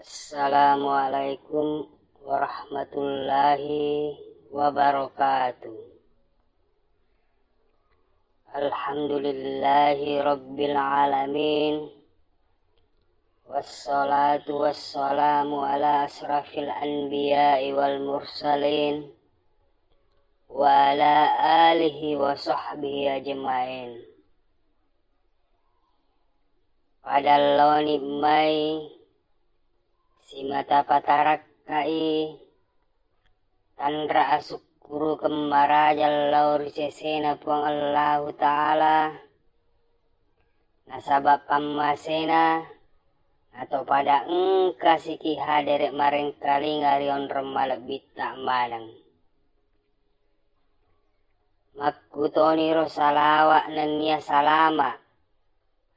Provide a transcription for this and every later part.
Assalamualaikum warahmatullahi wabarakatuh. Alhamdulillahi rabbil alamin. Wassalatu wassalamu ala asrafil anbiya'i wal mursalin wa ala alihi wa sahbihi ajma'in. Padalloni mai simata patarakkai tandra asukuru kemara jallau risesena puang Allahu Ta'ala nasabab pammasena atau pada engka siki haderek maring kali ngarion remal bitak madang makutoni rosalawak nania salama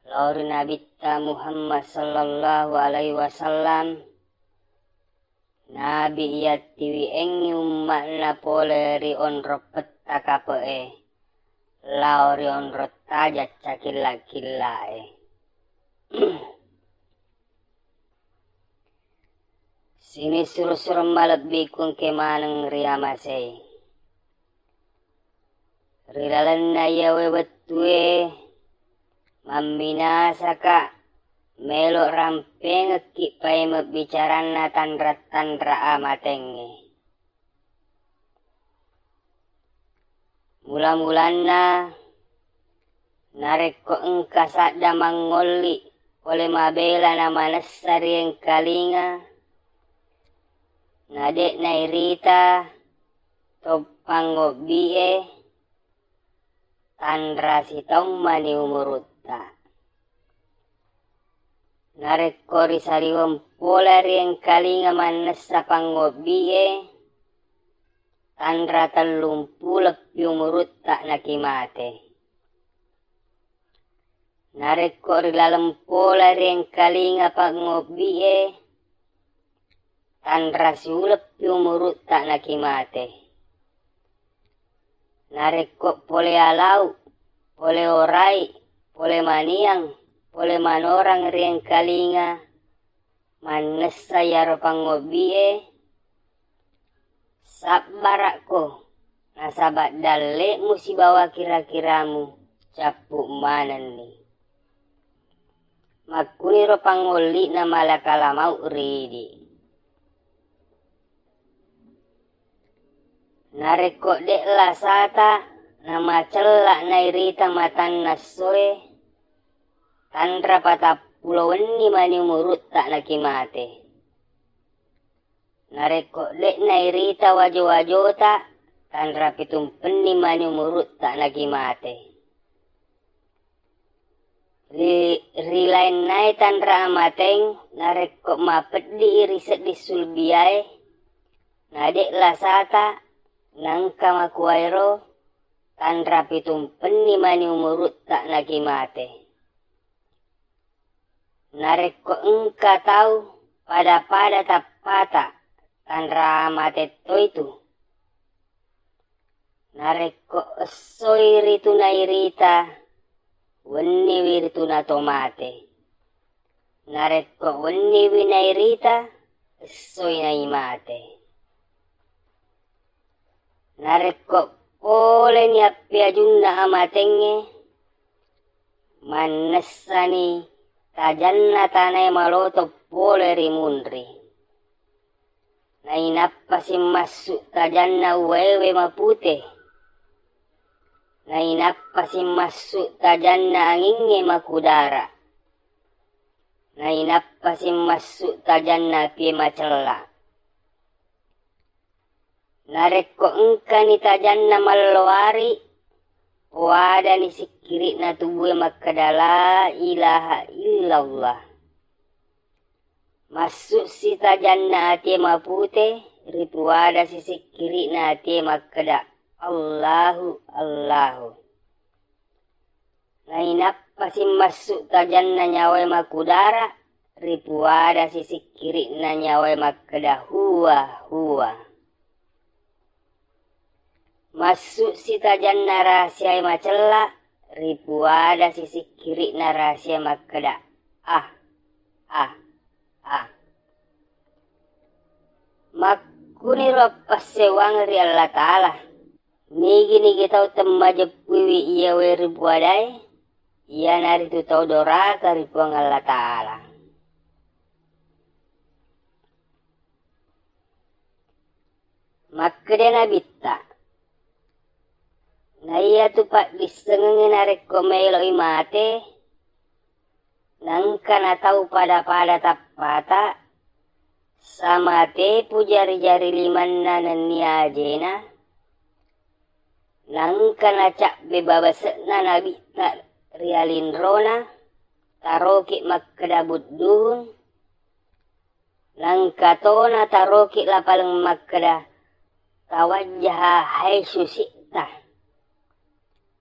lauri nabita Muhammad sallallahu alaihi wasallam Nabi yatiwi engi umat na poleri onro peta kape lauri onro tajat cakila-kilae. Sini suruh-suruh malabikung kemanang riamasay. Rilalan na yawe betue maminasa ka. Melo rampeng ki pai mabicaran na tandra amatenge. Mula-mulanna nareko engka sadda mangoli oleh mabela na manasari yang kalinga. Nadek na irita topang ngobie tandra sitong mani umurutta. Narekori sariwang pola yang kalinga manas sa pangobie tandra talumpulap yung murutta nakimate. Narekori lalang pola yang kalinga pangobie tandra siulap yung murutta nakimate. Narekok pole alau, pole orai, pole maniang, oleh manorang riang kalinga manas sayaro pangobie sabarakko nasabat dalle musibawa kira-kiramu capuk manan ni makuniro pangoli na malakala mau ridi narekok dek lasata nama celak nairita matan nasoe tandra patah pulau ni mani murut tak nakimate. Narekok dek nairita wajo-wajo tak tandra pitung peni mani murut tak nakimate. Rilain nai tandra amateng narekok mapet di iriset di sulbiai. Nadek lasata nangka makuairo tandra pitung peni mani murut tak nakimate. Nareko engka tahu pada tapata tandra mateto itu. Nareko esoi ritu nairita wenni wiritu na tomate. Nareko wenni winairita esoi na imate. Nareko pole ni apiajunna amatenge manasani tajanna tanay maloto pole rimundri. Nainappa simmassu tajanna wewe mapute. Nainappa simmassu tajanna anginge makudara. Nainappa simmassu tajanna pie macella. Narekko engka ni tajanna malloari wada ni sikiri na tubuh makadala ilaha illallah. Masuk si tajanna ati mapute ritu wada si sikiri na ati makada Allahu Allahu. Nainappa si masuk tajanna nyawai makudara ritu wada si sikiri na nyawai makada huwa huwa. Masuk si tajanna rahasia macella ribu ada sisi kiri na rahasia makada Makuni ropas sewang ri Allah Ta'ala. Nigi tau temmaja piwi iya weri buadai. Iya nari tu tau doraka ripuang Allah Ta'ala. Makkadena bitta. Na iya tu pak disengengin arek komelo imate. Nangka na tau pada tapata. Sama te pu jari-jari liman na niajena. Nangka na cak bebabasek na nabita rialin rona. Taroki makkadabut duhun. Nangka tona taroki lapalang makkada. Tawajah hai susita.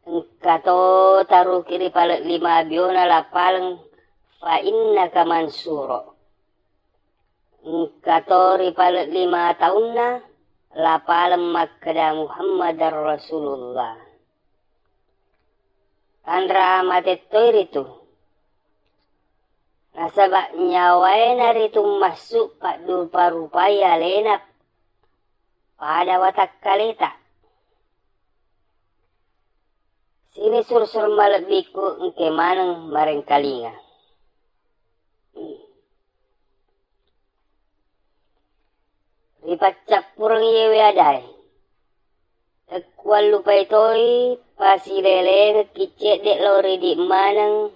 Nangka taroki ripalat 5 biona lapalang fa innaka mansuro. Katori palet 5 tahun na lapalam makkada Muhammad Rasulullah. Tandra matetoi ritu. Nasabak nyawai naritu masuk pak rupa-rupaya lenap pada watak kaleta. Sini sur-sur malebiku engke maneng mareng kalinga. Ripacap purang yewe adai. Tekwal lupa itoi pasilele ngekicet dek lori di manang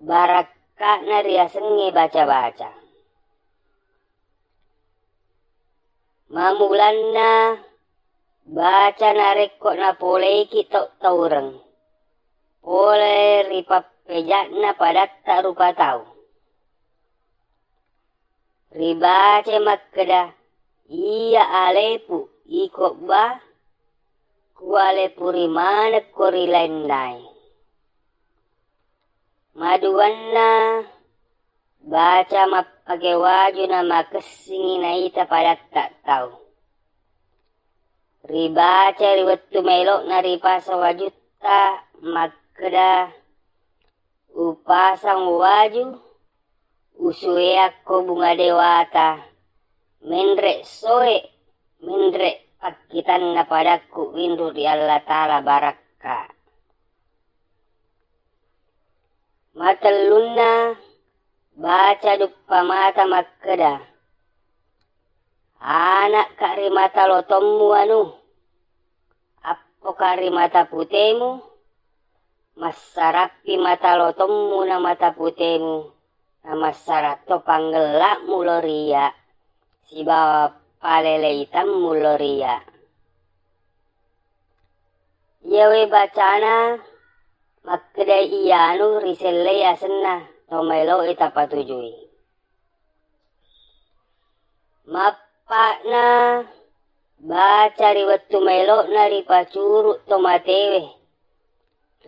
barakak na riasenge baca-baca. Mamulanna baca narekok na polei kitok taureng. Pole ripap pejak na padat tak rupa tau. Ribace makkada. Iya alepu ikut ba kuale purimana kori lendai. Maduanna baca mapake waju nama kesingi na ita pada tak tahu. Ribaca riwetu melok na ripasa wajuta makkada upasang waju usue ako bunga dewata. Mendrek soe, mendrek pakitan na padaku windu di Allah Ta'ala baraka. Matalunna baca dupa mata makkada. Anak kari mata lotommu anu. Apo kari mata putemu. Masarapi mata lotommu na mata putemu. Na masarato panggelak muloria. Si bawa palele hitam muloria. Yawe bacana makkada iyanu riselle asenna tomelo ita patujui. Mapakna baca riwetu melo na ripacuru tomatewe.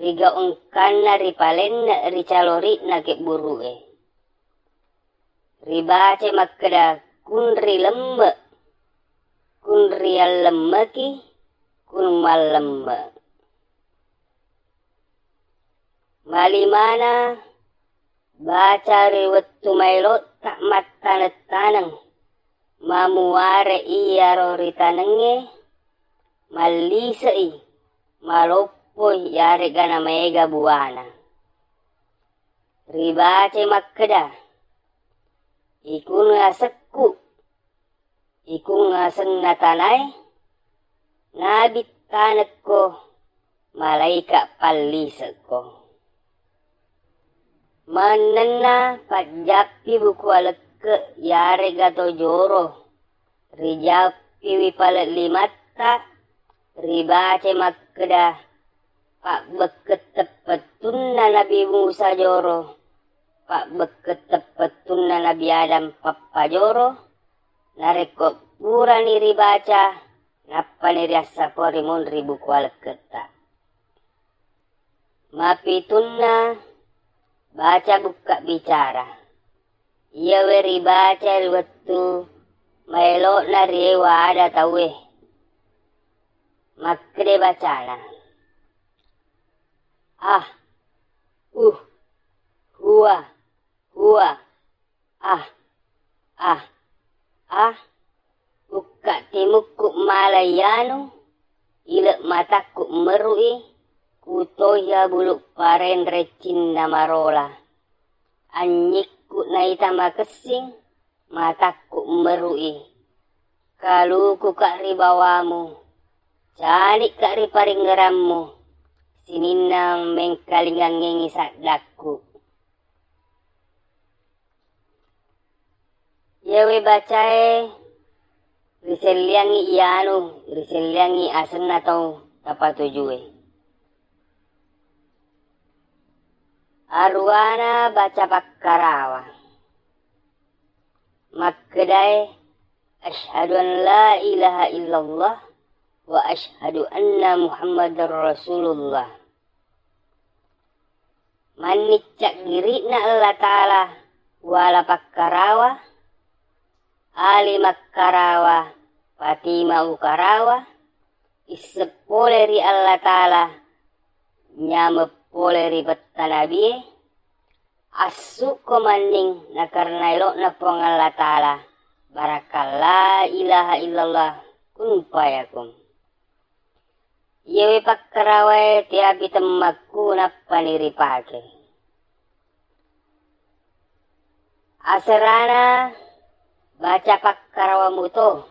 Riga ungkan na ripalen na ricalori na keburue. Ribace makkada kunri lembe, kunri lembeki, kun malembe. Malimana baca riwetu mailot tak matanet taneng, mamuare iya rori tanenge, malisei, malopoi yare gana mega buana. Ribace makkada, ikun ngasekku, ikun ngaseng natanay, nabit tanak ko, malaika palisag ko. Manana pajapi buku aleke yare gato joro, rijapi wipalet limata, ribace makkada, pak beket tepetun na Nabi Musa joro, pak beket tepetun na Nabi Adam papajoro, nareko pura niri baca, napa niri asapori mun ribu kual keta. Mapitunna baca buka bicara. Ia weri baca riwetu maelo nariwa ada tawe. Makde bacana. Ah, hua, ah, timukku malayanu, ilek mataku merui, kutoya buluk paren recin namarola. Anyikku naita makesing, mataku merui. Kaluku kak ribawamu, canik kak riparinggerammu, sininang mengkalingang ngengi sadakku. Yawe bacae, riseliangi ianu, riseliangi asen atau tapatujue. Arwana baca pakkarawa. Makkedai, asyhadu an la ilaha illallah wa asyhadu anna muhammadar rasulullah. Manicak girina Allah Ta'ala wala pakkarawa, ali makkarawa, patima ukarawa, issepoleri Allah Ta'ala, nyamepoleri bettanabiye, asuk komanding na karnailo na pong Allah Ta'ala, barakallah ilaha illallah kun payakum. Yewe pakkarawa tiapi temmakku na paniripake. Asarana baca pakkarawa muto,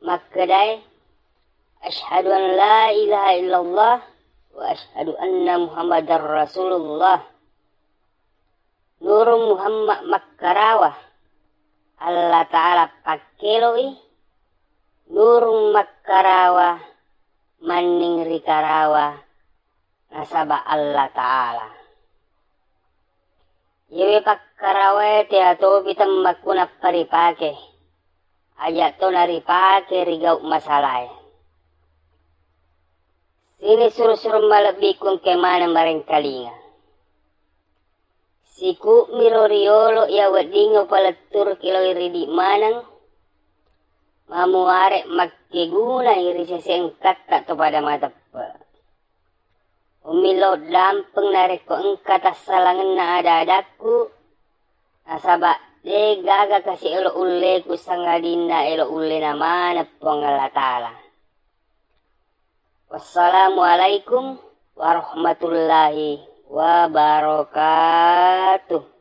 makkedai asyhadu an la ilaha illallah wa asyhadu anna muhammadar rasulullah. Nurung Muhammad makkarawa, Allah Ta'ala pakkeloi, nurung makkarawa, maning rikarawa, nasaba Allah Ta'ala. Yewe pakkarawa tiato bitam makuna paripake, ayat to naripake rigau masalay. Sini suruh-suruh malabikun kemana maring kalinga. Siku miroriolo ya wadingo palatur kilo iridi manang, mamuare magkiguna iri sesengkat to pada matapa. Umilo dampeng nareko engkat asalangan na adadaku, nasaba de gaga kasi elo ule ku sangadina elo ule naman pangalatala. Wassalamualaikum warahmatullahi wabarakatuh.